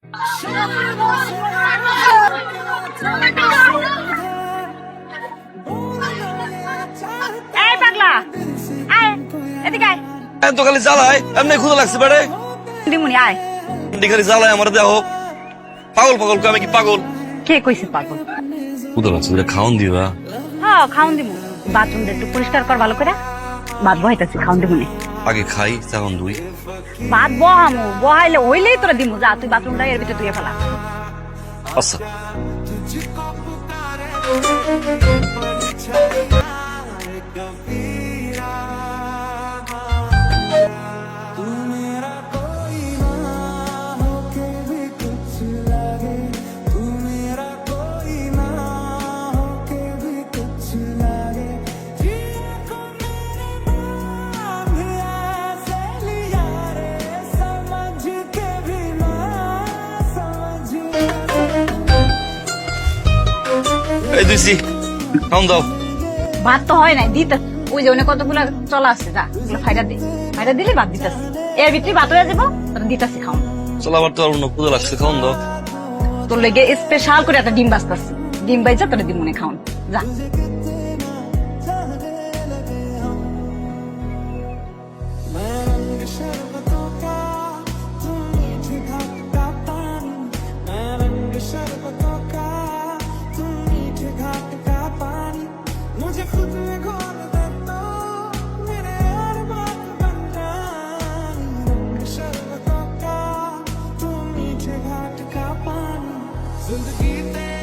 এই পাগলা, আয় এদিকে আয়। তো খালি জ্বালায় এমনি ক্ষুদা লাগছে বেড়ে দিমুনি আয়। খালি জ্বালায় আমার দেহ পাগল পাগল আমি কি পাগল কে কইছে পাগল? ক্ষুদা লাগছে খাওন দিবা হ্যাঁ খাউন দিমু। বাথরুমটা একটু পরিষ্কার কর ভালো করে। ভাত বহাইতাছি, খাউন দিমুনি। আগে খাই তখন দুই ভাত বহামু, বহাইলে হইলেই তোরা দিমু। যা তুই বাথরুমটা এর ভিতরে তুই ফেলা। আচ্ছা এই দুইছি খাওন দাও ভাত তো হয় নাই, দিতে ওই যে অনেক কতগুলা চলা আছে। যা ওগুলো ফাইডা দে, ফাইডা দিলে ভাত দিতাছি। এর ভিতরে ভাত হয়ে যাবো, তোরা দিতাছি খাওন। চলো আবার তো আর ক্ষুদা লাগছে খাওন দাও তোর লেগে স্পেশাল করে একটা ডিম বাজতাছি। ডিম বাইজা তোরা দিমুনি খাওন। যা जिंदगी